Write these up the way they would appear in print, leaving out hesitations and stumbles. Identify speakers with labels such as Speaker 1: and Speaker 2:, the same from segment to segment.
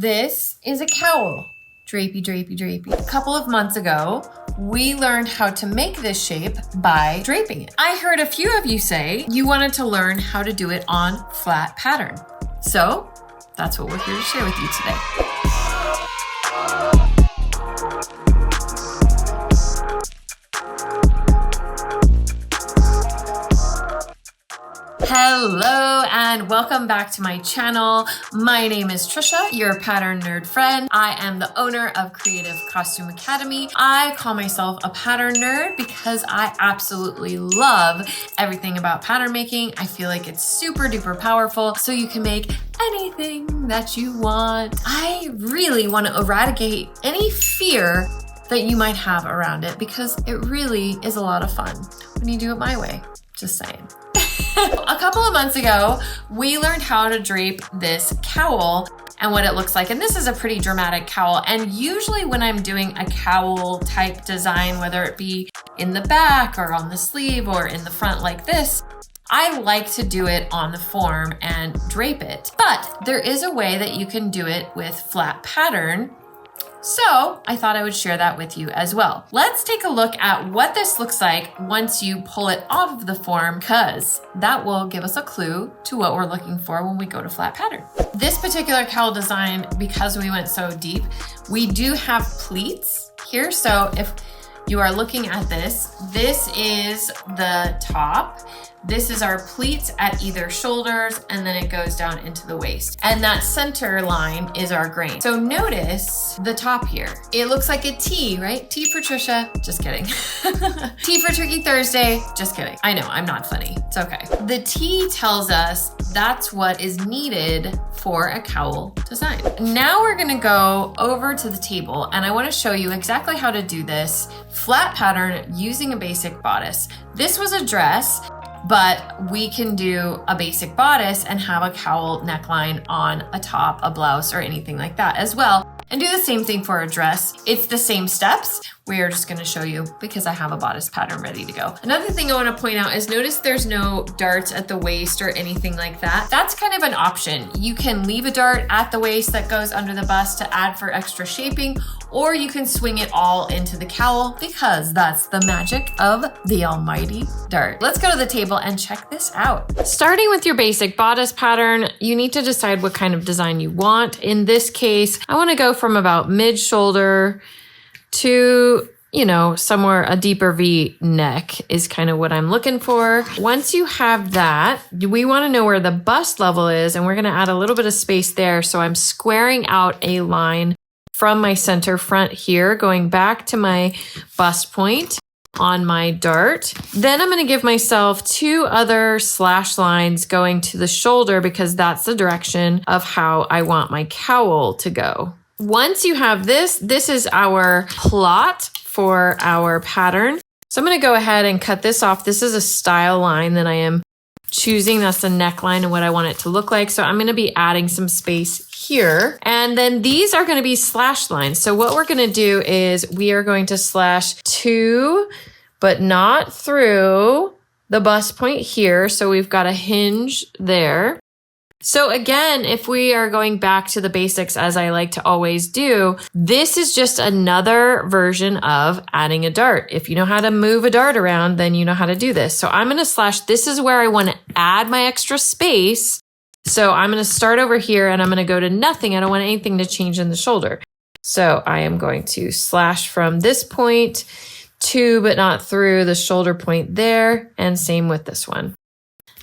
Speaker 1: This is a cowl. Drapey, drapey, drapey. A couple of months ago, we learned how to make this shape by draping it. I heard a few of you say you wanted to learn how to do it on flat pattern. So that's what we're here to share with you today. Hello and welcome back to my channel. My name is Trisha, your pattern nerd friend. I am the owner of Creative Costume Academy. I call myself a pattern nerd because I absolutely love everything about pattern making. I feel like it's super duper powerful, so you can make anything that you want. I really want to eradicate any fear that you might have around it because it really is a lot of fun when you do it my way. Just saying. A couple of months ago, we learned how to drape this cowl and what it looks like. And this is a pretty dramatic cowl. And usually when I'm doing a cowl type design, whether it be in the back or on the sleeve or in the front like this, I like to do it on the form and drape it. But there is a way that you can do it with flat pattern. So I thought I would share that with you as well. Let's take a look at what this looks like once you pull it off of the form, because that will give us a clue to what we're looking for when we go to flat pattern. This particular cowl design, because we went so deep, we do have pleats here. So if you are looking at this, this is the top. This is our pleats at either shoulders, and then it goes down into the waist. And that center line is our grain. So notice the top here. It looks like a T, right? T for Trisha, just kidding. T for Turkey Thursday, just kidding. I know, I'm not funny, it's okay. The T tells us that's what is needed for a cowl design. Now we're gonna go over to the table and I wanna show you exactly how to do this flat pattern using a basic bodice. This was a dress, but we can do a basic bodice and have a cowl neckline on a top, a blouse, or anything like that as well. And do the same thing for a dress. It's the same steps. We are just gonna show you because I have a bodice pattern ready to go. Another thing I wanna point out is notice there's no darts at the waist or anything like that. That's kind of an option. You can leave a dart at the waist that goes under the bust to add for extra shaping, or you can swing it all into the cowl because that's the magic of the almighty dart. Let's go to the table and check this out. Starting with your basic bodice pattern, you need to decide what kind of design you want. In this case, I wanna go from about mid-shoulder to, somewhere a deeper V neck is kind of what I'm looking for. Once you have that, we want to know where the bust level is, and we're going to add a little bit of space there. So I'm squaring out a line from my center front here, going back to my bust point on my dart. Then I'm going to give myself two other slash lines going to the shoulder because that's the direction of how I want my cowl to go. Once you have this is our plot for our pattern. So I'm going to go ahead and cut this off. This is a style line that I am choosing. That's the neckline and what I want it to look like. So I'm going to be adding some space here. And then these are going to be slash lines. So what we're going to do is we are going to slash to, but not through the bust point here. So we've got a hinge there. So again, if we are going back to the basics, as I like to always do, this is just another version of adding a dart. If you know how to move a dart around, then you know how to do this. So I'm going to slash, this is where I want to add my extra space. So I'm going to start over here and I'm going to go to nothing. I don't want anything to change in the shoulder. So I am going to slash from this point to, but not through the shoulder point there. And same with this one.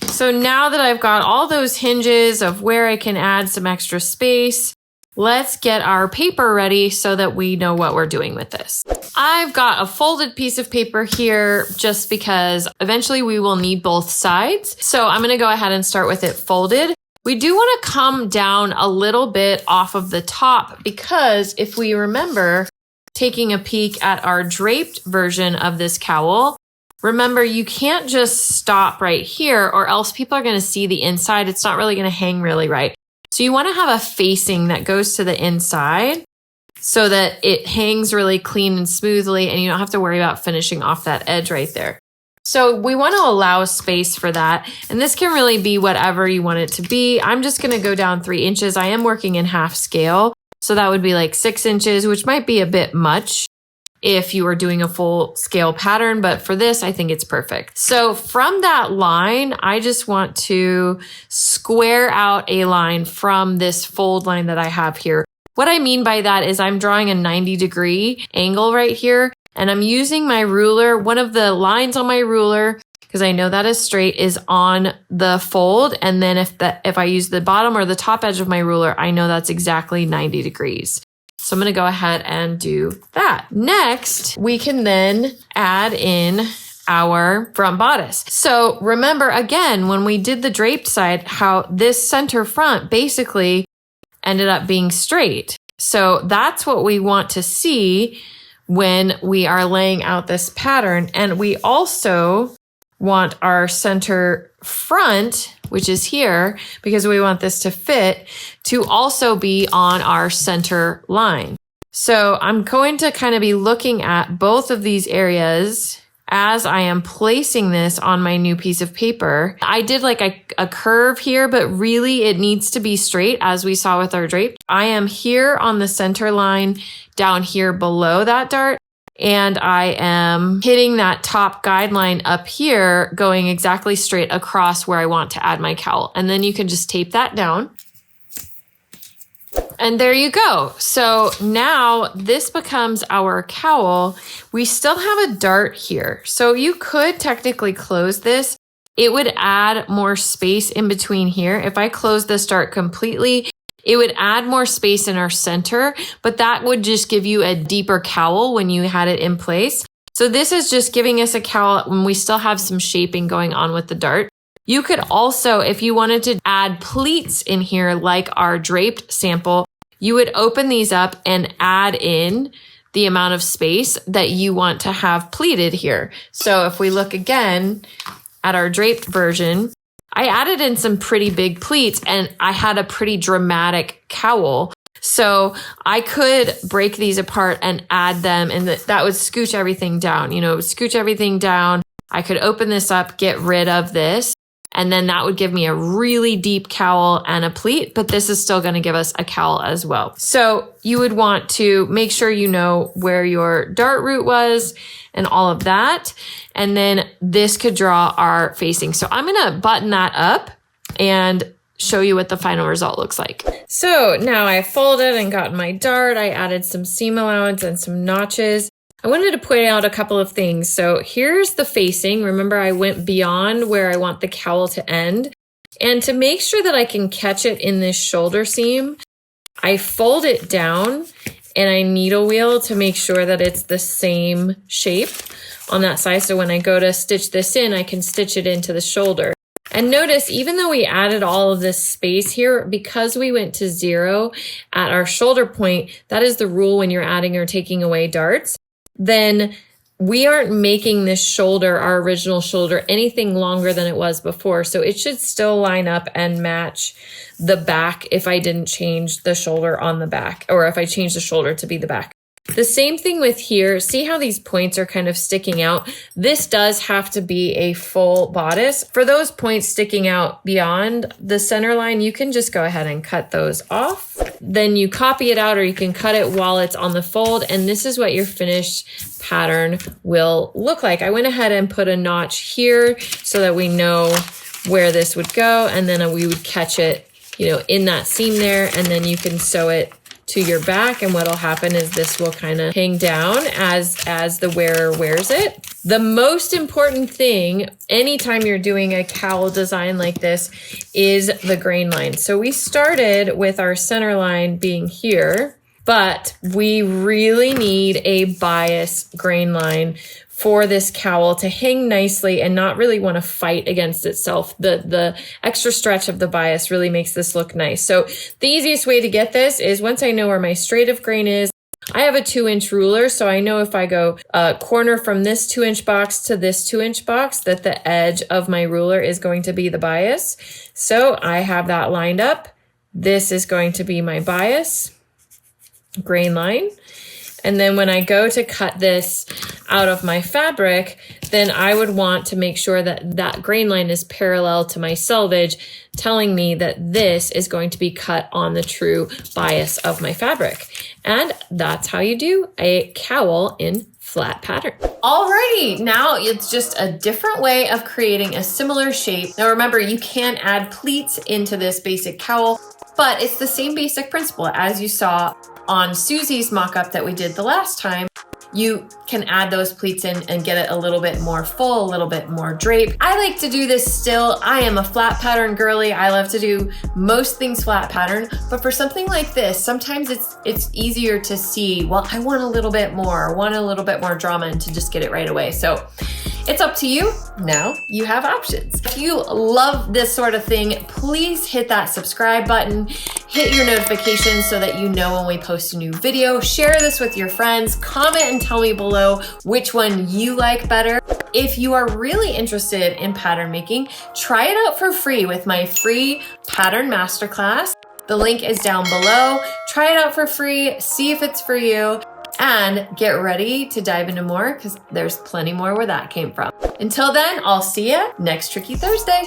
Speaker 1: So now that I've got all those hinges of where I can add some extra space, let's get our paper ready so that we know what we're doing with this. I've got a folded piece of paper here just because eventually we will need both sides. So I'm going to go ahead and start with it folded. We do want to come down a little bit off of the top because if we remember taking a peek at our draped version of this cowl, remember, you can't just stop right here or else people are going to see the inside. It's not really going to hang really right. So you want to have a facing that goes to the inside so that it hangs really clean and smoothly and you don't have to worry about finishing off that edge right there. So we want to allow space for that. And this can really be whatever you want it to be. I'm just going to go down 3 inches. I am working in half scale. So that would be like 6 inches, which might be a bit much if you were doing a full scale pattern, but for this, I think it's perfect. So from that line, I just want to square out a line from this fold line that I have here. What I mean by that is I'm drawing a 90-degree angle right here, and I'm using my ruler. One of the lines on my ruler, because I know that is straight, is on the fold. And then if I use the bottom or the top edge of my ruler, I know that's exactly 90 degrees. So I'm going to go ahead and do that. Next, we can then add in our front bodice. So remember again, when we did the draped side, how this center front basically ended up being straight. So that's what we want to see when we are laying out this pattern. And we also want our center front, which is here, because we want this to fit, to also be on our center line. So I'm going to kind of be looking at both of these areas as I am placing this on my new piece of paper. I did like a curve here, but really it needs to be straight, as we saw with our drape. I am here on the center line, down here below that dart, and I am hitting that top guideline up here, going exactly straight across where I want to add my cowl. And then you can just tape that down. And there you go. So now this becomes our cowl. We still have a dart here. So you could technically close this. It would add more space in between here. If I close this dart completely, it would add more space in our center, but that would just give you a deeper cowl when you had it in place. So this is just giving us a cowl when we still have some shaping going on with the dart. You could also, if you wanted to add pleats in here, like our draped sample, you would open these up and add in the amount of space that you want to have pleated here. So if we look again at our draped version, I added in some pretty big pleats and I had a pretty dramatic cowl. So I could break these apart and add them, and that would scooch everything down. You know, it would scooch everything down. I could open this up, get rid of this, and then that would give me a really deep cowl and a pleat, but this is still going to give us a cowl as well. So you would want to make sure you know where your dart root was and all of that. And then this could draw our facing. So I'm going to button that up and show you what the final result looks like. So now I folded and got my dart. I added some seam allowance and some notches. I wanted to point out a couple of things. So here's the facing. Remember, I went beyond where I want the cowl to end. And to make sure that I can catch it in this shoulder seam, I fold it down and I needle wheel to make sure that it's the same shape on that side. So when I go to stitch this in, I can stitch it into the shoulder. And notice, even though we added all of this space here, because we went to 0 at our shoulder point, that is the rule when you're adding or taking away darts, then we aren't making this shoulder, our original shoulder, anything longer than it was before. So it should still line up and match the back if I didn't change the shoulder on the back, or if I changed the shoulder to be the back. The same thing with here. See how these points are kind of sticking out? This does have to be a full bodice. For those points sticking out beyond the center line, you can just go ahead and cut those off. Then you copy it out, or you can cut it while it's on the fold. And this is what your finished pattern will look like. I went ahead and put a notch here so that we know where this would go. And then we would catch it, you know, in that seam there. And then you can sew it to your back, and what'll happen is this will kind of hang down as the wearer wears it. The most important thing anytime you're doing a cowl design like this is the grain line. So we started with our center line being here, but we really need a bias grain line for this cowl to hang nicely and not really want to fight against itself. The extra stretch of the bias really makes this look nice. So the easiest way to get this is, once I know where my straight of grain is, I have a 2-inch ruler, so I know if I go corner from this 2-inch box to this 2-inch box, that the edge of my ruler is going to be the bias. So I have that lined up. This is going to be my bias grain line. And then when I go to cut this out of my fabric, then I would want to make sure that that grain line is parallel to my selvage, telling me that this is going to be cut on the true bias of my fabric. And that's how you do a cowl in flat pattern. Alrighty, now it's just a different way of creating a similar shape. Now remember, you can add pleats into this basic cowl, but it's the same basic principle as you saw on Susie's mock-up that we did the last time. You can add those pleats in and get it a little bit more full, a little bit more drape. I like to do this still. I am a flat pattern girly. I love to do most things flat pattern, but for something like this, sometimes it's easier to see, well, I want a little bit more, drama, and to just get it right away. So it's up to you. Now you have options. If you love this sort of thing, please hit that subscribe button, hit your notifications so that you know when we post a new video. Share this with your friends, comment and tell me below which one you like better. If you are really interested in pattern making, try it out for free with my free pattern masterclass. The link is down below. Try it out for free, see if it's for you, and get ready to dive into more because there's plenty more where that came from. Until then, I'll see you next Tricky Thursday.